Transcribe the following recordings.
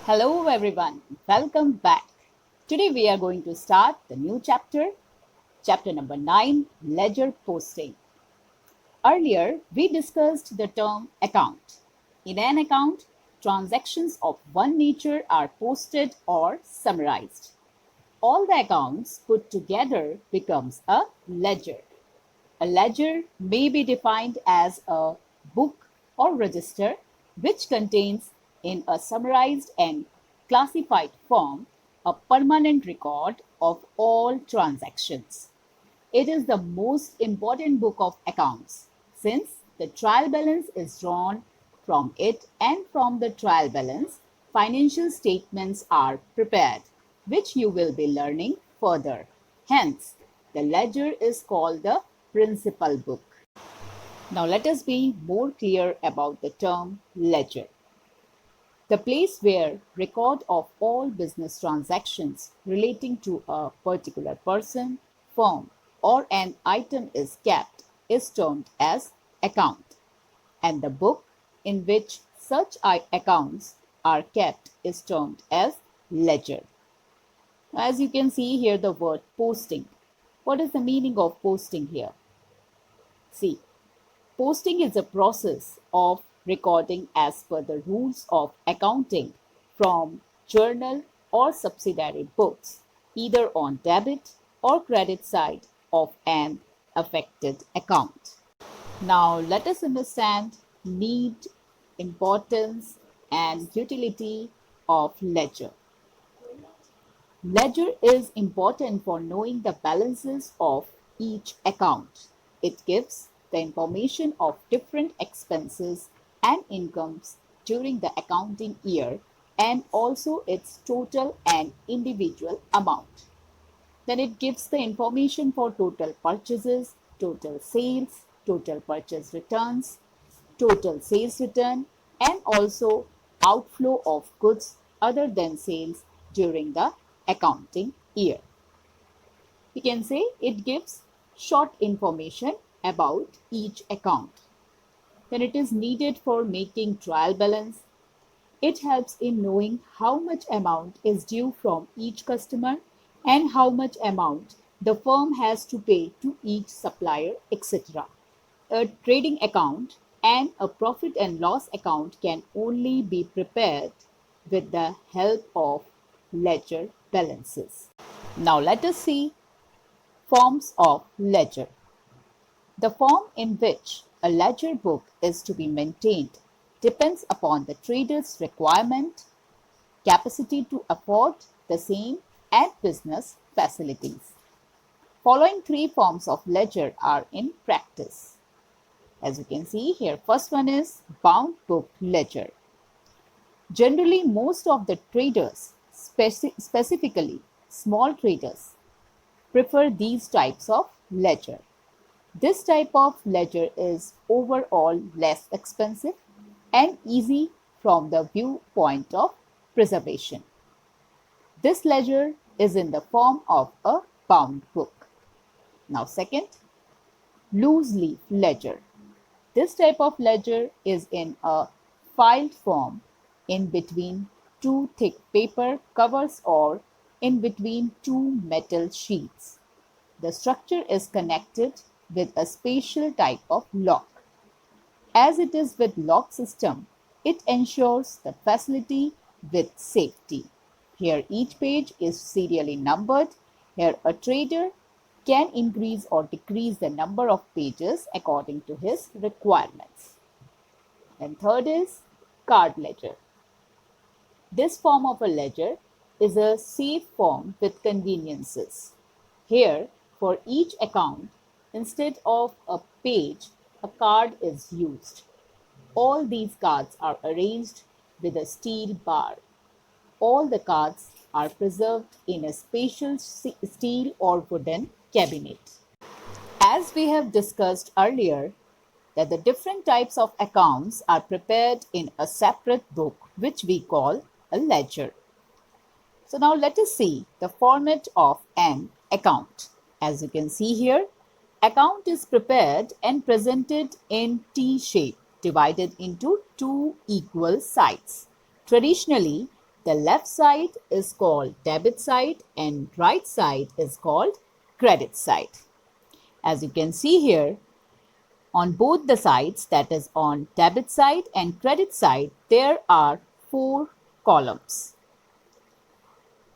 Hello everyone, welcome back. Today we are going to start the new chapter, chapter number 9, ledger posting. Earlier we discussed the term account. In an account, transactions of one nature are posted or summarized. All the accounts put together becomes a ledger. A ledger may be defined as a book or register which contains, in a summarized and classified form, a permanent record of all transactions. It is the most important book of accounts since the trial balance is drawn from it, and from the trial balance, financial statements are prepared, which you will be learning further. Hence, the ledger is called the principal book. Now, let us be more clear about the term ledger. The place where record of all business transactions relating to a particular person, firm, or an item is kept is termed as account, and the book in which such accounts are kept is termed as ledger. As you can see here, the word posting. What is the meaning of posting here? See, posting is a process of recording as per the rules of accounting from journal or subsidiary books, either on debit or credit side of an affected account. Now let us understand need, importance and utility of ledger. Ledger is important for knowing the balances of each account. It gives the information of different expenses and incomes during the accounting year and also its total and individual amount. Then it gives the information for total purchases, total sales, total purchase returns, total sales return, and also outflow of goods other than sales during the accounting year. We can say it gives short information about each account. Then it is needed for making trial balance. It helps in knowing how much amount is due from each customer and how much amount the firm has to pay to each supplier, etc. A trading account and a profit and loss account can only be prepared with the help of ledger balances. Now let us see forms of ledger. The form in which a ledger book is to be maintained depends upon the trader's requirement, capacity to afford the same, and business facilities. Following three forms of ledger are in practice. As you can see here, first one is bound book ledger. Generally, most of the traders, specifically small traders, prefer these types of ledger. This type of ledger is overall less expensive and easy from the viewpoint of preservation. This ledger is in the form of a bound book. Now, second, loose leaf ledger. This type of ledger is in a filed form in between two thick paper covers or in between two metal sheets. The structure is connected with a special type of lock. As it is with lock system, it ensures the facility with safety. Here each page is serially numbered. Here a trader can increase or decrease the number of pages according to his requirements. And third is card ledger. This form of a ledger is a safe form with conveniences. Here, for each account, instead of a page, a card is used. All these cards are arranged with a steel bar. All the cards are preserved in a special steel or wooden cabinet. As we have discussed earlier, that the different types of accounts are prepared in a separate book which we call a ledger. So now let us see the format of an account. As you can see here, account is prepared and presented in T shape, divided into two equal sides. Traditionally, the left side is called debit side and right side is called credit side. As you can see here, on both the sides, that is on debit side and credit side, there are 4 columns.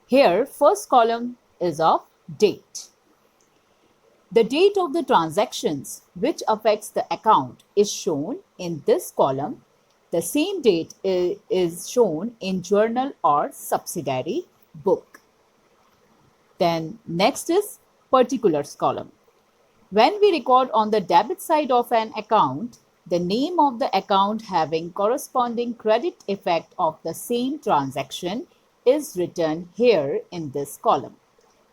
Here, first column is of date. The date of the transactions which affects the account is shown in this column. The same date is shown in journal or subsidiary book. Then next is particulars column. When we record on the debit side of an account, the name of the account having corresponding credit effect of the same transaction is written here in this column.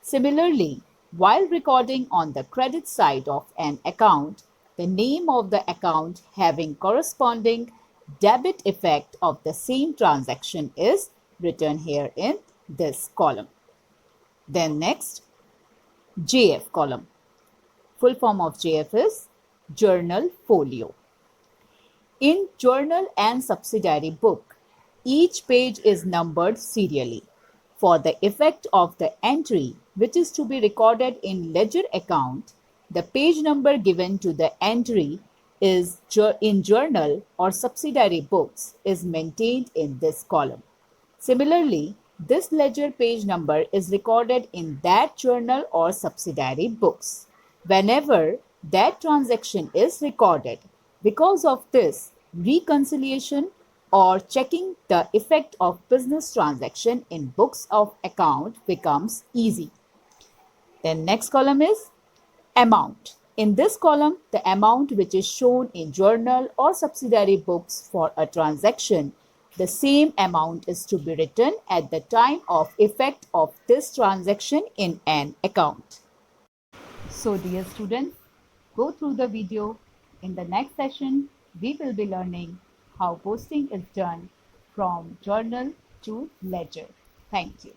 Similarly, while recording on the credit side of an account, the name of the account having corresponding debit effect of the same transaction is written here in this column. Then next, JF column. Full form of JF is Journal Folio. In journal and subsidiary book, each page is numbered serially. For the effect of the entry which is to be recorded in ledger account, the page number given to the entry is in journal or subsidiary books is maintained in this column. Similarly, this ledger page number is recorded in that journal or subsidiary books whenever that transaction is recorded. Because of this, reconciliation or checking the effect of business transaction in books of account becomes easy. Then next column is amount. In this column, the amount which is shown in journal or subsidiary books for a transaction, the same amount is to be written at the time of effect of this transaction in an account. So dear students, go through the video. In the next session, we will be learning how posting is done from journal to ledger. Thank you.